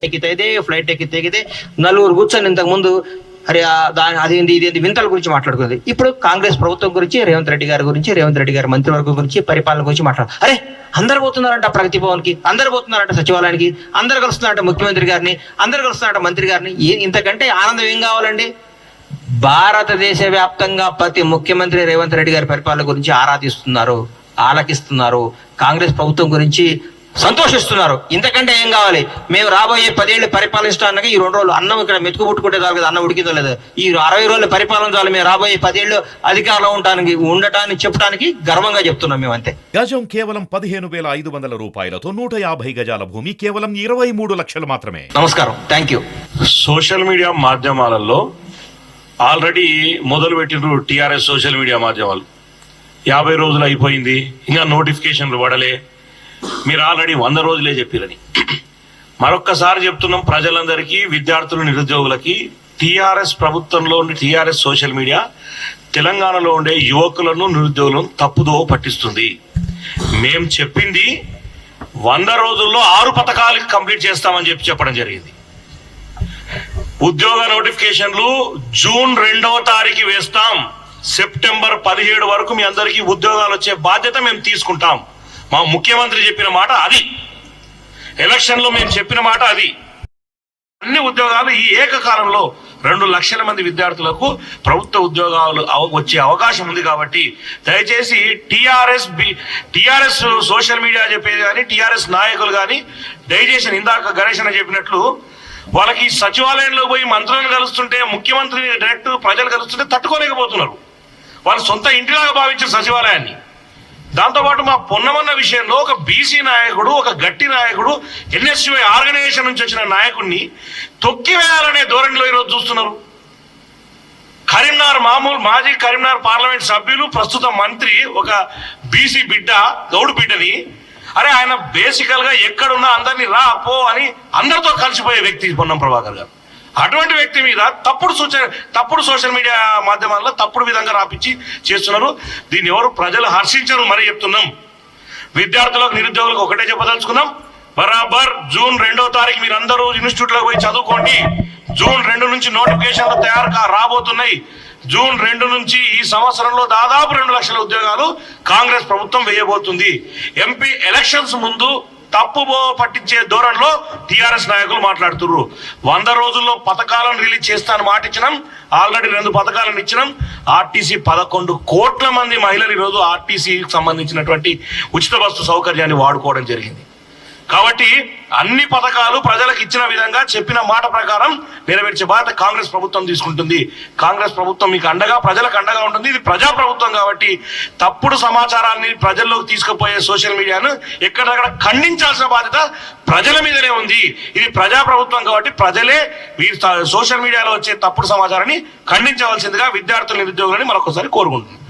ఎక్కితే ఫ్లైట్ ఎక్కితే నలుగురు కూర్చొని ఇంతకుముందు అరే అదేంది ఇదేంది వింతల గురించి మాట్లాడుకుంది. ఇప్పుడు కాంగ్రెస్ ప్రభుత్వం గురించి, రేవంత్ రెడ్డి గారి మంత్రివర్గం గురించి, పరిపాలన గురించి మాట్లాడు. అరే అందరు పోతున్నారంట ప్రగతి భవన్ కి, అందరు పోతున్నారంట సచివాలయానికి, అందరు కలుస్తున్నారంట ముఖ్యమంత్రి గారిని, అందరు కలుస్తున్నారంట మంత్రి గారిని. ఇంతకంటే ఆనందం ఏం కావాలండి? భారతదేశ వ్యాప్తంగా ప్రతి ముఖ్యమంత్రి రేవంత్ రెడ్డి గారి పరిపాలన గురించి ఆరాధిస్తున్నారు, ఆలకిస్తున్నారు, కాంగ్రెస్ ప్రభుత్వం గురించి సంతోషిస్తున్నారు. ఇంతకంటే ఏం కావాలి? మేము రాబోయే 10 ఏళ్ళు పరిపాలించడానికి ఈ 2 రోజులు అన్నం ఇక్కడ మెతుకు పుట్టుకుంటే చాలు కదా, అన్నం ఉడికిందో లేదు, ఈ 60 రోజులు పరిపాలన చాలు, మేము రాబోయే 10 ఏళ్ళు అధికారంలో ఉండటానికి చెప్పడానికి గర్వంగా చెప్తున్నాం మేము. అంతే. గజం కేవలం 15,500 రూపాయలతో 150 గజాల భూమి కేవలం 23 లక్షలు మాత్రమే. నమస్కారం, థ్యాంక్ యూ. సోషల్ మీడియా మాధ్యమాలలో ఆల్రెడీ మొదలు పెట్టినరు టీఆర్ఎస్ సోషల్ మీడియా మాధ్యమాలు. 50 రోజులు అయిపోయింది, ఇంకా నోటిఫికేషన్లు పడలే, మీరు ఆల్రెడీ 100 రోజులే చెప్పిరని. మరొక్కసారి చెప్తున్నాం ప్రజలందరికీ, విద్యార్థులు, నిరుద్యోగులకి, టీఆర్ఎస్ ప్రభుత్వంలో ఉండే టీఆర్ఎస్ సోషల్ మీడియా తెలంగాణలో ఉండే యువకులను, నిరుద్యోగులను తప్పుదో పట్టిస్తుంది. మేం చెప్పింది 100 రోజుల్లో 6 పథకాలు కంప్లీట్ చేస్తామని చెప్పడం జరిగింది. ఉద్యోగ నోటిఫికేషన్లు జూన్ 2వ తారీఖు వేస్తాం, సెప్టెంబర్ 17 వరకు మీ అందరికీ ఉద్యోగాలు వచ్చే బాధ్యత మేము తీసుకుంటాం. మా ముఖ్యమంత్రి చెప్పిన మాట అది, ఎలక్షన్ లో మేము చెప్పిన మాట అది. అన్ని ఉద్యోగాలు ఈ ఏకకాలంలో 2 లక్షల మంది విద్యార్థులకు ప్రభుత్వ ఉద్యోగాలు వచ్చే అవకాశం ఉంది. కాబట్టి దయచేసి టీఆర్ఎస్ సోషల్ మీడియా చెప్పేది కానీ, టీఆర్ఎస్ నాయకులు కానీ దయచేసి ఇందాక గణేష్ అని చెప్పినట్లు వాళ్ళకి సచివాలయంలో పోయి మంత్రులను కలుస్తుంటే, ముఖ్యమంత్రిని డైరెక్ట్ ప్రజలు కలుస్తుంటే తట్టుకోలేకపోతున్నారు. వాళ్ళు సొంత ఇంటిలాగా భావించిన సచివాలయాన్ని. దాంతోపాటు మా పొన్నమన్న విషయంలో ఒక బీసీ నాయకుడు, ఒక గట్టి నాయకుడు, ఎన్ఎస్యుఐ ఆర్గనైజేషన్ నుంచి వచ్చిన నాయకుడిని తొక్కివేయాలనే ధోరణిలో ఈరోజు చూస్తున్నారు. మాజీ కరీంనగర్ పార్లమెంట్ సభ్యులు, ప్రస్తుత మంత్రి, ఒక బీసీ బిడ్డ, గౌడు బిడ్డని, అరే ఆయన బేసికల్ గా ఎక్కడున్నా అందరినీ రా పో అని అందరితో కలిసిపోయే వ్యక్తి పొన్నం ప్రభాకర్ గారు. అటువంటి వ్యక్తి మీద తప్పుడు సోషల్ మీడియా మాధ్యమాల్లో తప్పుడు విధంగా రాపించి చేస్తున్నారు. దీన్ని ఎవరు ప్రజలు హర్షించరు. మరి చెప్తున్నాం, విద్యార్థులకు, నిరుద్యోగులకు ఒకటే చెప్పదలుచుకున్నాం, బరాబర్ జూన్ 2వ తారీఖు మీరు అందరూ ఇన్స్టిట్యూట్ లో పోయి చదువుకోండి. జూన్ 2 నుంచి నోటిఫికేషన్లు రాబోతున్నాయి. జూన్ 2 నుంచి ఈ సంవత్సరంలో దాదాపు 2 లక్షల ఉద్యోగాలు కాంగ్రెస్ ప్రభుత్వం వేయబోతుంది. ఎంపీ ఎలక్షన్స్ ముందు తప్పు పట్టించే ధోరణిలో టీఆర్ఎస్ నాయకులు మాట్లాడుతున్నారు. 100 రోజుల్లో పథకాలను రిలీజ్ చేస్తాను మాట ఇచ్చినాం, ఆల్రెడీ 2 పథకాలను ఇచ్చినాం. ఆర్టీసీ 11 కోట్ల మంది మహిళలు ఈరోజు ఆర్టీసీకి సంబంధించినటువంటి ఉచిత బస్సు సౌకర్యాన్ని వాడుకోవడం జరిగింది. కాబట్టి అన్ని పథకాలు ప్రజలకు ఇచ్చిన విధంగా చెప్పిన మాట ప్రకారం నెరవేర్చే బాధ్యత కాంగ్రెస్ ప్రభుత్వం తీసుకుంటుంది. కాంగ్రెస్ ప్రభుత్వం మీకు అండగా, ప్రజలకు అండగా ఉంటుంది. ఇది ప్రజా ప్రభుత్వం కాబట్టి తప్పుడు సమాచారాన్ని ప్రజల్లోకి తీసుకుపోయే సోషల్ మీడియాను ఎక్కడక్కడ ఖండించాల్సిన బాధ్యత ప్రజల మీదనే ఉంది. ఇది ప్రజా ప్రభుత్వం కాబట్టి ప్రజలే సోషల్ మీడియాలో వచ్చే తప్పుడు సమాచారాన్ని ఖండించవలసిందిగా విద్యార్థులు, నిరుద్యోగులని మరొకసారి కోరుకుంటున్నాను.